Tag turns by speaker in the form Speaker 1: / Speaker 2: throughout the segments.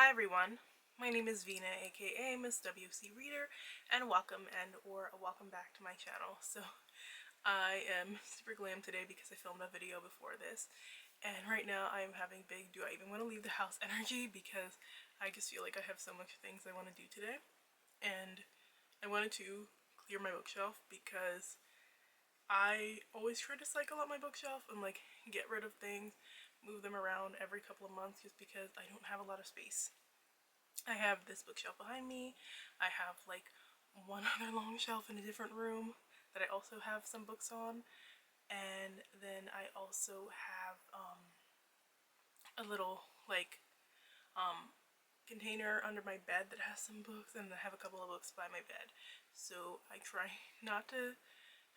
Speaker 1: Hi everyone, my name is Vina, aka Miss WC Reader, and welcome back to my channel. So I am super glam today because I filmed a video before this, and right now I am having big do I even want to leave the house energy because I just feel like I have so much things I want to do today. And I wanted to clear my bookshelf because I always try to cycle out my bookshelf and like get rid of things, move them around every couple of months just because I don't have a lot of space. I have this bookshelf behind me. I have like one other long shelf in a different room that I also have some books on. And then I also have a little like container under my bed that has some books, and I have a couple of books by my bed. So I try not to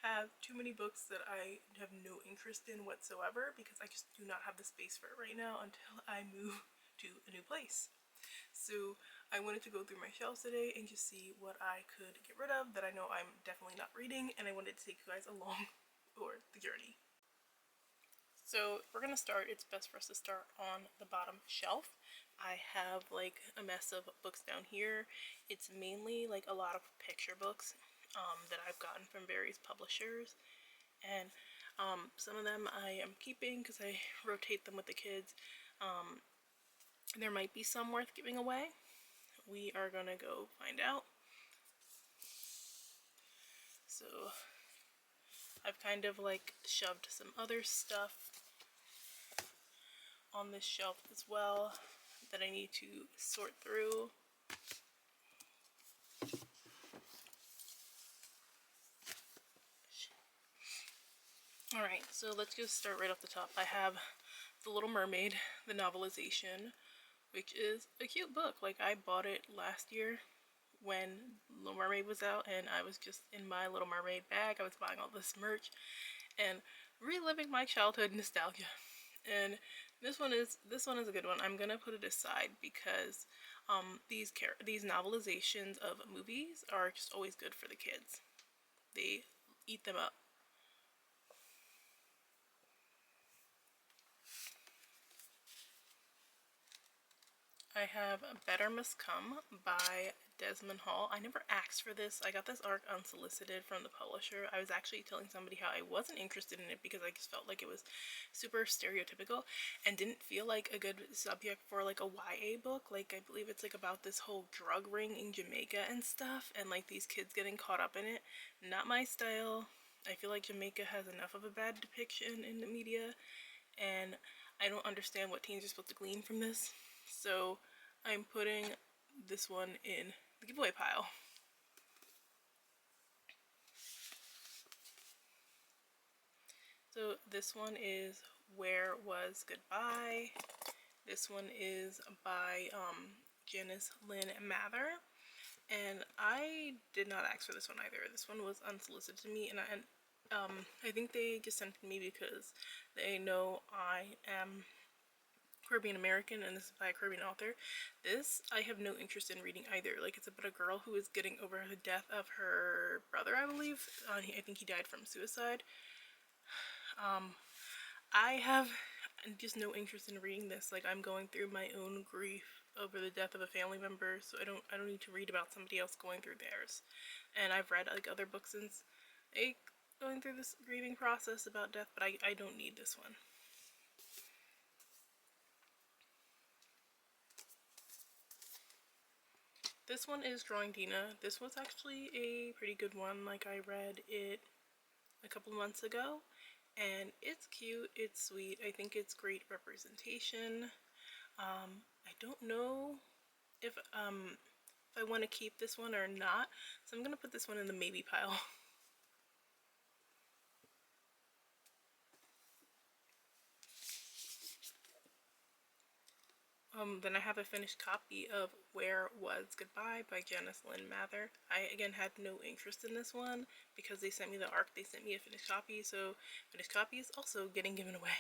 Speaker 1: have too many books that I have no interest in whatsoever because I just do not have the space for it right now until I move to a new place. So I wanted to go through my shelves today and just see what I could get rid of that I know I'm definitely not reading, and I wanted to take you guys along for the journey. So we're gonna start, it's best for us to start on the bottom shelf. I have like a mess of books down here. It's mainly like a lot of picture books that I've gotten from various publishers, and some of them I am keeping because I rotate them with the kids. There might be some worth giving away. We are gonna go find out. So I've kind of like shoved some other stuff on this shelf as well that I need to sort through. Alright, so let's just start right off the top. I have The Little Mermaid, the novelization, which is a cute book. Like, I bought it last year when Little Mermaid was out, and I was just in my Little Mermaid bag. I was buying all this merch and reliving my childhood nostalgia. And this one is a good one. I'm gonna put it aside because these novelizations of movies are just always good for the kids. They eat them up. I have Better Must Come by Desmond Hall. I never asked for this. I got this arc unsolicited from the publisher. I was actually telling somebody how I wasn't interested in it because I just felt like it was super stereotypical and didn't feel like a good subject for like a YA book. Like, I believe it's like about this whole drug ring in Jamaica and stuff, and like these kids getting caught up in it. Not my style. I feel like Jamaica has enough of a bad depiction in the media, and I don't understand what teens are supposed to glean from this. So I'm putting this one in the giveaway pile. So this one is Where Was Goodbye. This one is by Janice Lynn Mather. And I did not ask for this one either. This one was unsolicited to me, and I think they just sent it to me because they know I am Caribbean American, and this is by a Caribbean author. This I have no interest in reading either. Like, it's about a girl who is getting over the death of her brother, I believe. I think he died from suicide. I have just no interest in reading this. Like, I'm going through my own grief over the death of a family member, so I don't need to read about somebody else going through theirs. And I've read like other books since going through this grieving process about death, but I don't need this one. This one is Drawing Dina. This was actually a pretty good one. Like, I read it a couple months ago, and it's cute, it's sweet. I think it's great representation. I don't know if I want to keep this one or not, so I'm gonna put this one in the maybe pile. Then I have a finished copy of Where Was Goodbye by Janice Lynn Mather. I, again, had no interest in this one because they sent me the arc, they sent me a finished copy, so finished copy is also getting given away.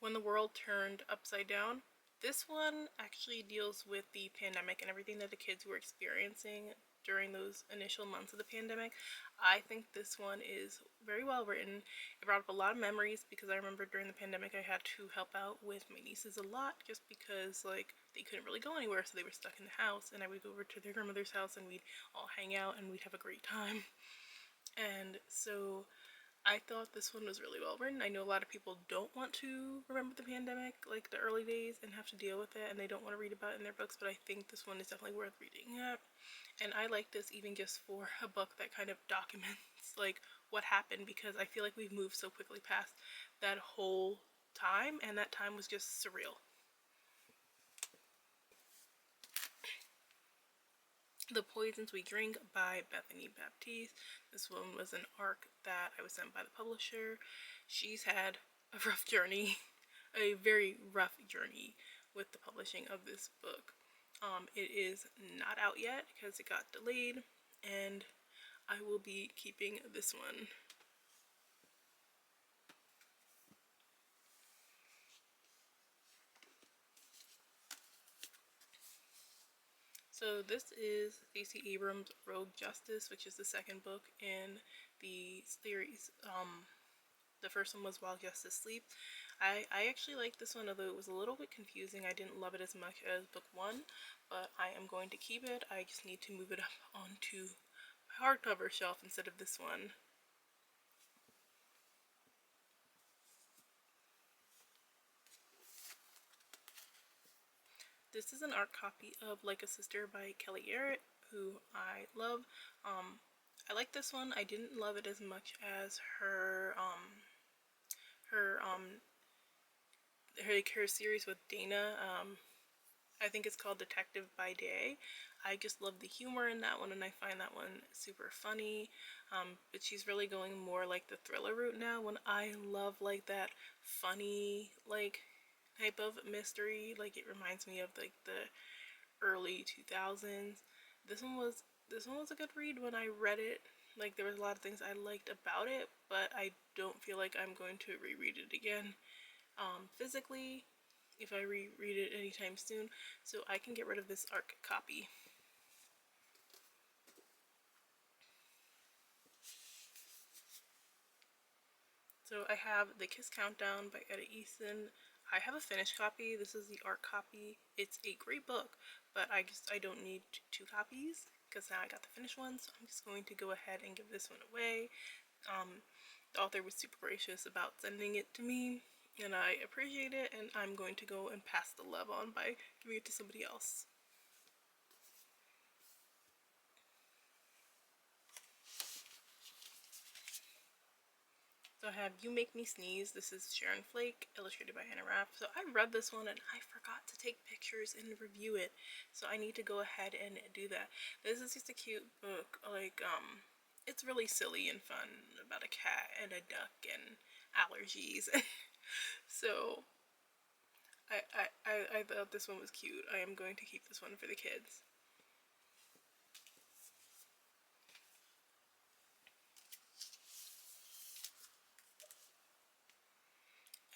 Speaker 1: When the World Turned Upside Down. This one actually deals with the pandemic and everything that the kids were experiencing during those initial months of the pandemic. I think this one is very well written. It brought up a lot of memories because I remember during the pandemic I had to help out with my nieces a lot just because like they couldn't really go anywhere, so they were stuck in the house, and I would go over to their grandmother's house and we'd all hang out and we'd have a great time. And so I thought this one was really well written. I know a lot of people don't want to remember the pandemic, like the early days, and have to deal with it, and they don't want to read about it in their books, but I think this one is definitely worth reading. Yeah. And I like this even just for a book that kind of documents like what happened, because I feel like we've moved so quickly past that whole time, and that time was just surreal. The Poisons We Drink by Bethany Baptiste. This one was an arc that I was sent by the publisher. She's had a rough journey, a very rough journey with the publishing of this book. It is not out yet because it got delayed, and I will be keeping this one. So this is Stacey Abrams' Rogue Justice, which is the second book in the series. The first one was While Justice Sleeps. I actually like this one, although it was a little bit confusing. I didn't love it as much as book one, but I am going to keep it. I just need to move it up onto my hardcover shelf instead of this one. This is an art copy of Like a Sister by Kelly Garrett, who I love. I like this one. I didn't love it as much as her series with Dana. I think it's called Detective by Day. I just love the humor in that one, and I find that one super funny. But she's really going more like the thriller route now, when I love like that funny like type of mystery. Like it reminds me of like the early 2000s. This one was a good read when I read it. Like there was a lot of things I liked about it, but I don't feel like I'm going to reread it again physically if I reread it anytime soon, so I can get rid of this ARC copy. So I have The Kiss Countdown by Etta Easton. I have a finished copy. This is the ARC copy. It's a great book, but I don't need two copies because now I got the finished one, so I'm just going to go ahead and give this one away. The author was super gracious about sending it to me, and I appreciate it, and I'm going to go and pass the love on by giving it to somebody else. So I have You Make Me Sneeze. This is Sharon Flake, illustrated by Hannah Raff. So I read this one and I forgot to take pictures and review it, so I need to go ahead and do that. This is just a cute book. Like it's really silly and fun about a cat and a duck and allergies. So I thought this one was cute. I am going to keep this one for the kids.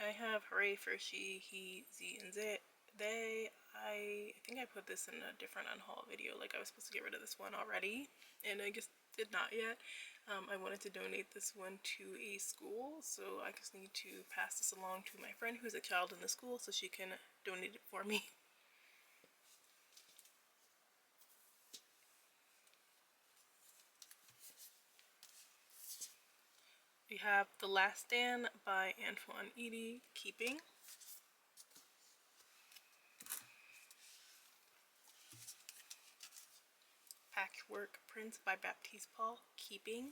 Speaker 1: I have Hooray for She, He, Z, and They. I think I put this in a different unhaul video. Like I was supposed to get rid of this one already, and I just did not yet. I wanted to donate this one to a school, so I just need to pass this along to my friend who's a child in the school so she can donate it for me. We have The Last Stand by Antoine Eady, Keeping. Patchwork Prince by Baptiste Paul, Keeping.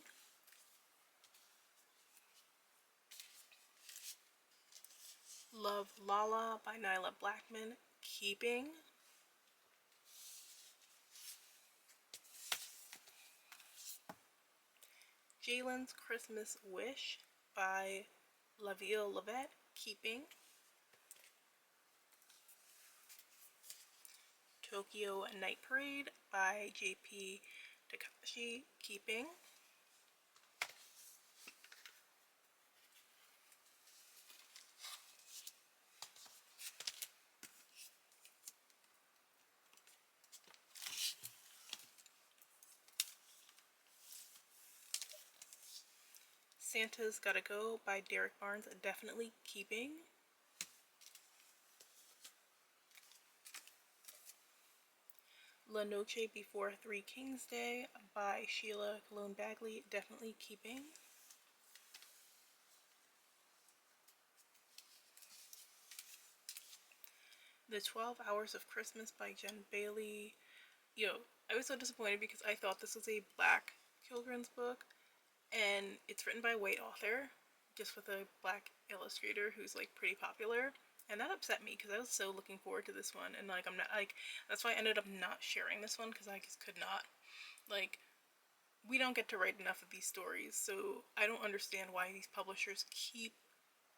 Speaker 1: Love Lala by Nyla Blackman, Keeping. Jalen's Christmas Wish by Laville Levette, Keeping. Tokyo Night Parade by J.P. Takashi, Keeping. Santa's Gotta Go by Derek Barnes, definitely keeping. La Noche Before Three Kings Day by Sheila Cologne Bagley, definitely keeping. The 12 Hours of Christmas by Jen Bailey. I was so disappointed because I thought this was a black children's book, and it's written by a white author, just with a black illustrator who's like pretty popular, and that upset me because I was so looking forward to this one, and like I'm not like that's why I ended up not sharing this one because I just could not. Like, we don't get to write enough of these stories, so I don't understand why these publishers keep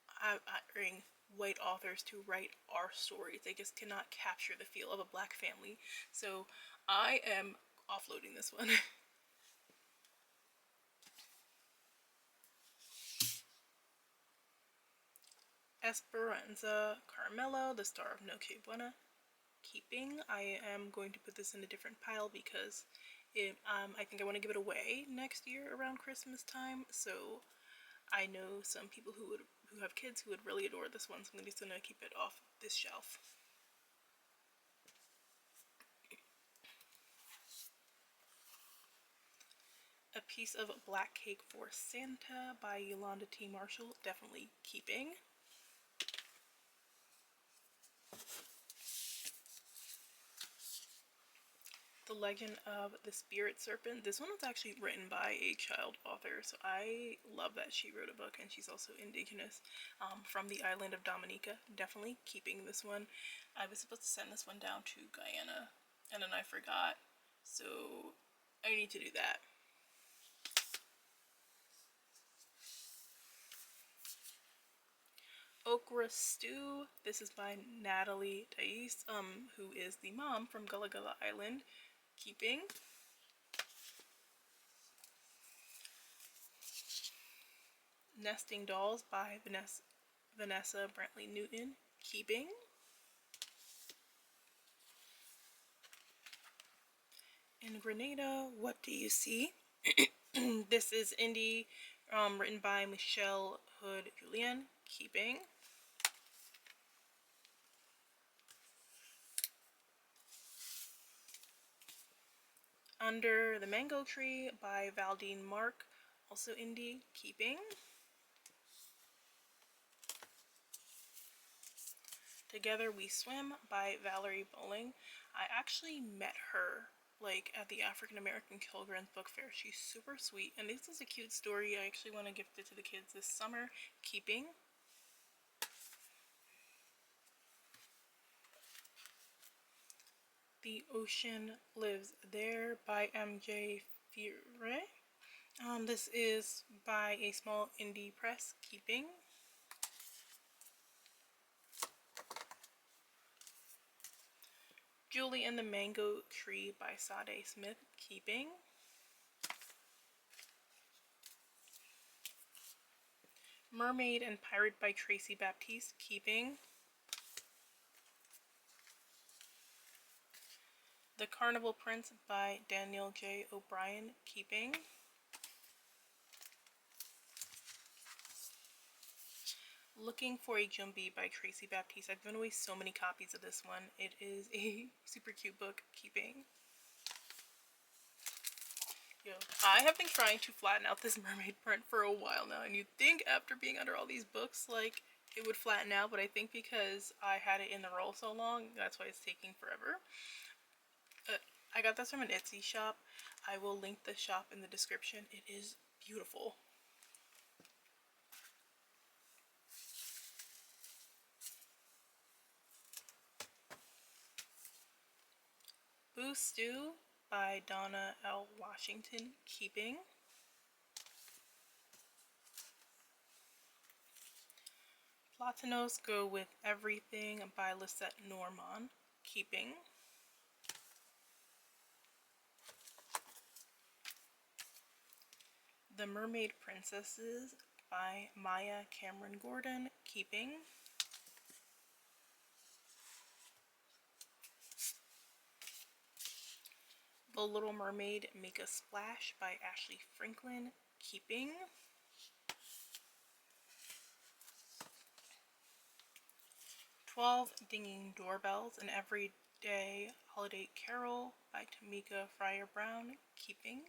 Speaker 1: hiring white authors to write our stories. They just cannot capture the feel of a black family. So I am offloading this one. Esperanza Carmelo, The Star of Noche Buena, keeping. I am going to put this in a different pile because I think I want to give it away next year around Christmas time. So I know some people who have kids who would really adore this one, so I'm just gonna keep it off this shelf. A Piece of Black Cake for Santa by Yolanda T. Marshall, definitely keeping. The Legend of the Spirit Serpent. This one was actually written by a child author, so I love that she wrote a book, and she's also indigenous from the island of Dominica. Definitely keeping this one. I was supposed to send this one down to Guyana, and then I forgot, so I need to do that. Okra Stew. This is by Natalie Thais, who is the mom from Gullah Gullah Island, keeping. Nesting Dolls by Vanessa Brantley Newton, keeping. In Grenada, What Do You See? This is indie, written by Michelle Hood Julian, keeping. Under the Mango Tree by Valdine Mark, also indie, keeping. Together We Swim by Valerie Bowling. I actually met her like at the African American Children's Book Fair. She's super sweet, and this is a cute story. I actually want to gift it to the kids this summer, keeping. The Ocean Lives There by MJ Fure. This is by a small indie press, keeping. Julie and the Mango Tree by Sade Smith, keeping. Mermaid and Pirate by Tracy Baptiste, keeping. The Carnival Prince by Daniel J. O'Brien, keeping. Looking for a Jumbie by Tracy Baptiste. I've given away so many copies of this one. It is a super cute book, keeping. I have been trying to flatten out this mermaid print for a while now, and you'd think after being under all these books, like, it would flatten out, but I think because I had it in the roll so long, that's why it's taking forever. I got this from an Etsy shop. I will link the shop in the description. It is beautiful. Boo Stew by Donna L. Washington, keeping. Platanos Go With Everything by Lisette Norman, keeping. The Mermaid Princesses by Maya Cameron Gordon, keeping. The Little Mermaid Make a Splash by Ashley Franklin, keeping. 12 Dinging Doorbells, An Everyday Holiday Carol by Tamika Fryer Brown, keeping.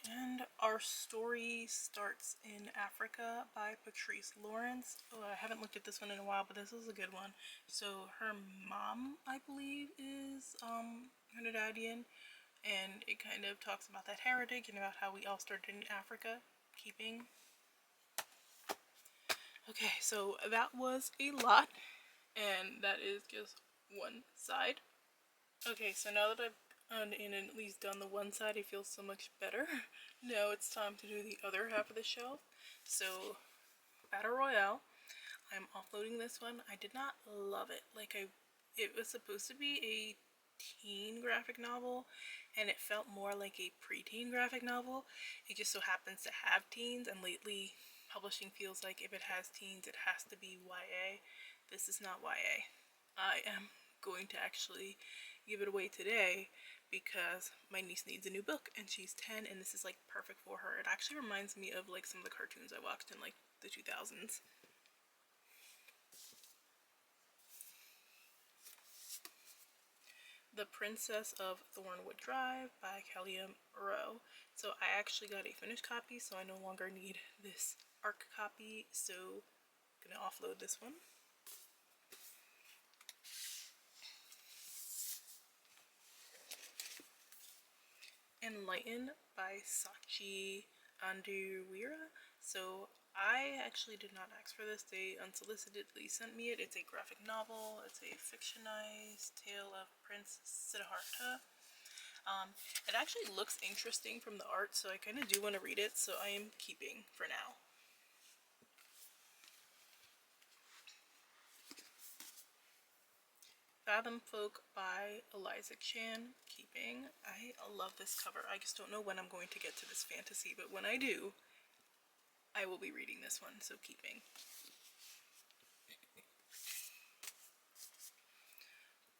Speaker 1: And Our Story Starts in Africa by Patrice Lawrence. Oh, I haven't looked at this one in a while, but this is a good one. So her mom, I believe, is Trinidadian, and it kind of talks about that heritage and about how we all started in Africa, keeping. Okay, so that was a lot, and that is just one side. Okay, so now that I've gone in and at least done the one side, I feel so much better. Now it's time to do the other half of the shelf. So, Battle Royale, I'm offloading this one. I did not love it. It was supposed to be a teen graphic novel, and it felt more like a preteen graphic novel. It just so happens to have teens, and lately publishing feels like if it has teens, it has to be YA. This is not YA. I am going to actually give it away today because my niece needs a new book and she's 10, and this is like perfect for her. It actually reminds me of like some of the cartoons I watched in like the 2000s. The Princess of Thornwood Drive by Kelly Rowe. So I actually got a finished copy, so I no longer need this ARC copy, so I'm gonna offload this one. Enlightened by Sachi Anduwira. So I actually did not ask for this. They unsolicitedly sent me it. It's a graphic novel. It's a fictionized tale of Prince Siddhartha. It actually looks interesting from the art, so I kind of do want to read it, so I am keeping for now. Fathom Folk by Eliza Chan, keeping. I love this cover. I just don't know when I'm going to get to this fantasy, but when I do, I will be reading this one, so keeping.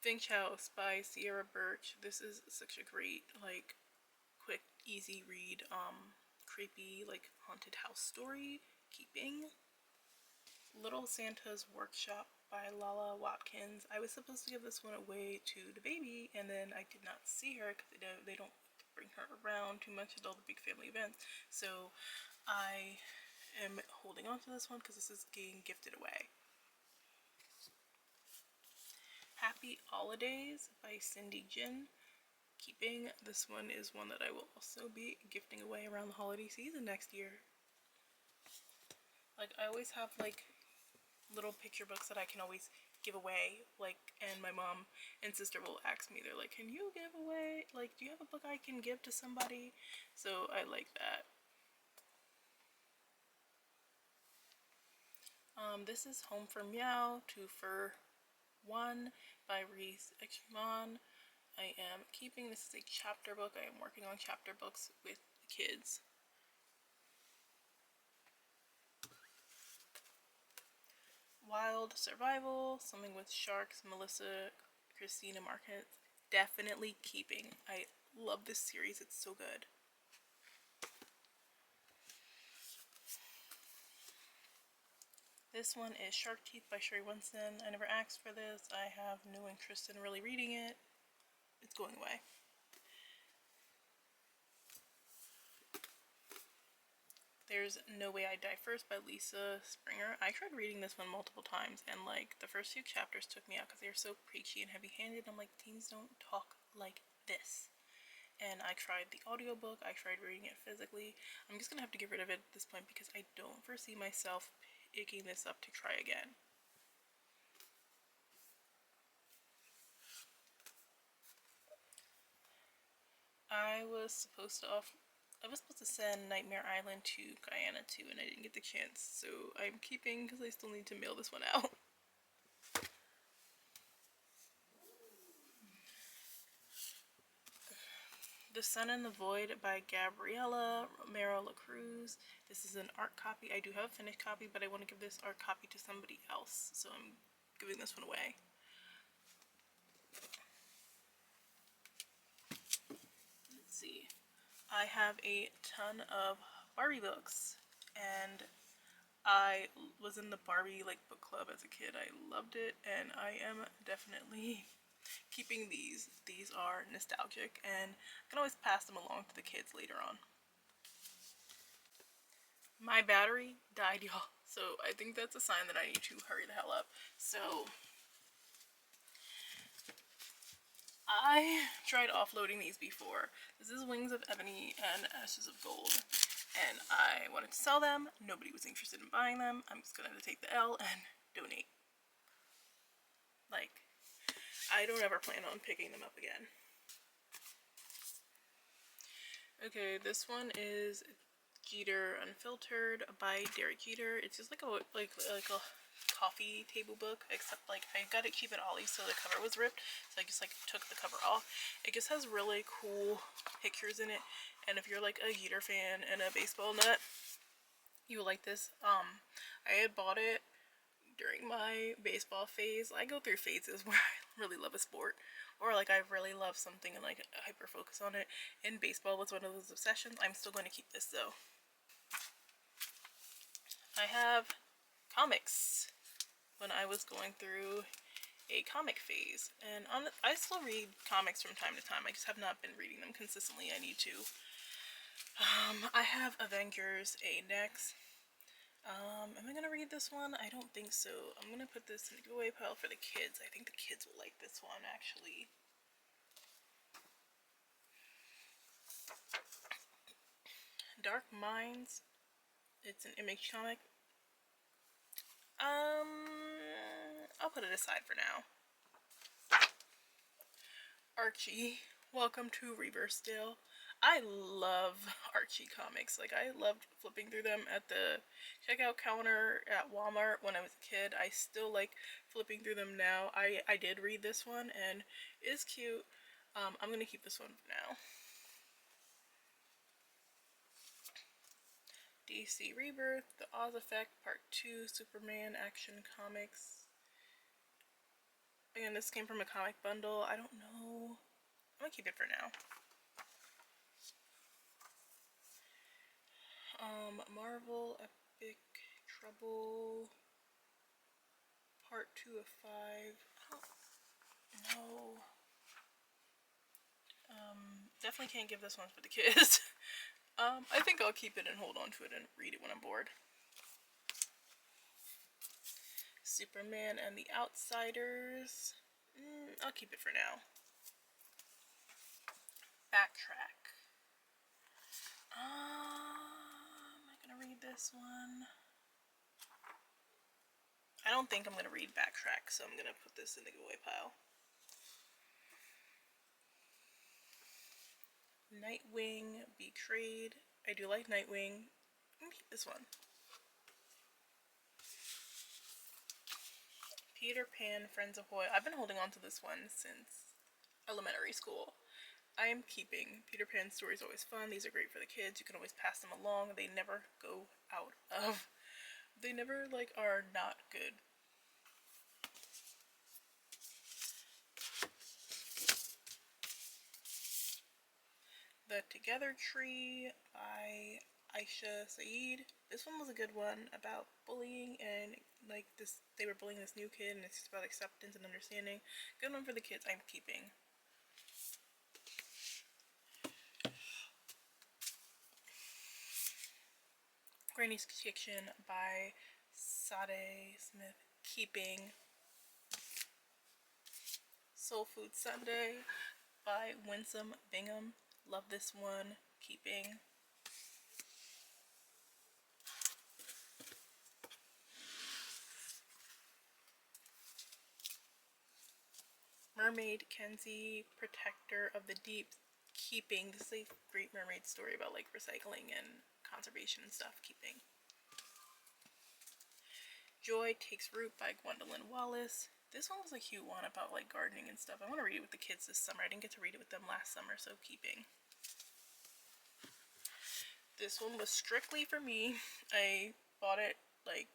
Speaker 1: Finch House by Sierra Birch. This is such a great, like, quick, easy read, creepy, like, haunted house story, keeping. Little Santa's Workshop by Lala Watkins. I was supposed to give this one away to the baby, and then I did not see her because they don't bring her around too much at all the big family events. So I am holding on to this one because this is getting gifted away. Happy Holidays by Cindy Jin, keeping. This one is one that I will also be gifting away around the holiday season next year. Like, I always have like little picture books that I can always give away, like, and my mom and sister will ask me, they're like, can you give away, like, do you have a book I can give to somebody? So I like that. This is Home for Meow, 2 for 1 by Reese Ekman. I am keeping. This is a chapter book. I am working on chapter books with the kids. Wild Survival, Swimming with Sharks, Melissa Christina Marquez. Definitely keeping. I love this series. It's so good. This one is Shark Teeth by Sherry Winston. I never asked for this. I have no interest in really reading it. It's going away. There's No Way I Die First by Lisa Springer. I tried reading this one multiple times, and like the first few chapters took me out because they were so preachy and heavy-handed. I'm like, teens don't talk like this. And I tried the audiobook, I tried reading it physically. I'm just gonna have to get rid of it at this point because I don't foresee myself picking this up to try again. I was supposed to send Nightmare Island to Guyana too, and I didn't get the chance, so I'm keeping because I still need to mail this one out. The Sun and the Void by Gabriela Romero LaCruz. This is an art copy. I do have a finished copy, but I want to give this art copy to somebody else, so I'm giving this one away. Let's see. I have a ton of Barbie books, and I was in the Barbie like book club as a kid. I loved it, and I am definitely keeping these. These are nostalgic, and I can always pass them along to the kids later on. My battery died, y'all, so I think that's a sign that I need to hurry the hell up. So I tried offloading these before. This is Wings of Ebony and Ashes of Gold, and I wanted to sell them. Nobody was interested in buying them. I'm just gonna take the L and donate. Like, I don't ever plan on picking them up again. Okay, this one is Jeter Unfiltered by Derek Jeter. It's just like a coffee table book, except like I got it cheap at Ollie's, so the cover was ripped, so I just like took the cover off. It just has really cool pictures in it, and if you're like a Jeter fan and a baseball nut, you will like this. I had bought it during my baseball phase. I go through phases where I really love a sport, or like I really love something and like hyper focus on it, and baseball was one of those obsessions. I'm still going to keep this though. I have comics when I was going through a comic phase, and I still read comics from time to time. I just have not been reading them consistently. I need to. I have Avengers A next. Am I gonna read this one? I don't think so. I'm gonna put this in the giveaway pile for the kids. I think the kids will like this one, actually. Dark Minds. It's an image comic. I'll put it aside for now. Archie. Welcome to Reversedale. I love Archie comics. Like, I loved flipping through them at the checkout counter at Walmart when I was a kid. I still like flipping through them now. I did read this one, and it's cute. I'm gonna keep this one for now. DC Rebirth, The Oz Effect, Part 2, Superman Action Comics. Again, this came from a comic bundle. I don't know. I'm gonna keep it for now. Marvel Epic Trouble, Part 2 of 5. I don't know. Definitely can't give this one for the kids. I think I'll keep it and hold on to it and read it when I'm bored. Superman and the Outsiders. I'll keep it for now. Backtrack. Am I gonna read this one? I don't think I'm gonna read Backtrack, so I'm gonna put this in the giveaway pile. Nightwing Betrayed. I do like Nightwing. I'm gonna keep this one. Peter Pan Friends Ahoy. I've been holding on to this one since elementary school. I am keeping. Peter Pan stories always fun. These are great for the kids. You can always pass them along. They never go out of. They never like are not good. The Together Tree by Aisha Saeed. This one was a good one about bullying, and like this, they were bullying this new kid, and it's just about acceptance and understanding. Good one for the kids. I'm keeping. Granny's Kitchen by Sade Smith. Keeping. Soul Food Sunday by Winsome Bingham. Love this one. Keeping. Mermaid Kenzie, Protector of the Deep. Keeping. This is a great mermaid story about like recycling and conservation and stuff. Keeping. Joy Takes Root by Gwendolyn Wallace. This one was a cute one about like gardening and stuff. I want to read it with the kids this summer. I didn't get to read it with them last summer, so keeping. This one was strictly for me. I bought it like,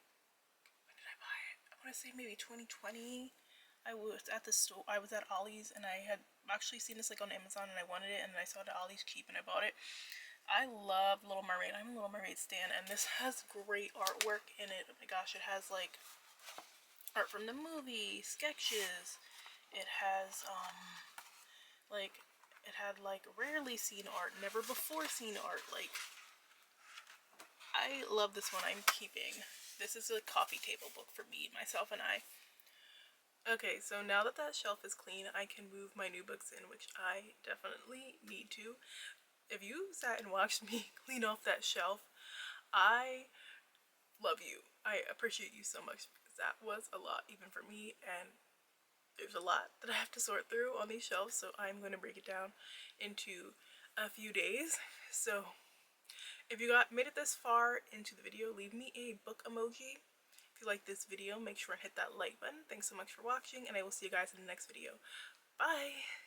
Speaker 1: when did I buy it? I want to say maybe 2020. I was at the store. I was at Ollie's, and I had actually seen this like on Amazon, and I wanted it, and I saw it at Ollie's cheap, and I bought it. I love Little Mermaid. I'm a Little Mermaid stan, and this has great artwork in it. Oh my gosh, it has like art from the movie, sketches. It has like it had like rarely seen art, never before seen art. Like, I love this one. I'm keeping. This is a coffee table book for me, myself, and I. Okay, so now that that shelf is clean, I can move my new books in, which I definitely need to. If you sat and watched me clean off that shelf, I love you. I appreciate you so much, because that was a lot even for me, and there's a lot that I have to sort through on these shelves, so I'm going to break it down into a few days. So if you made it this far into the video, leave me a book emoji. If you like this video, make sure and hit that like button. Thanks so much for watching, and I will see you guys in the next video. Bye!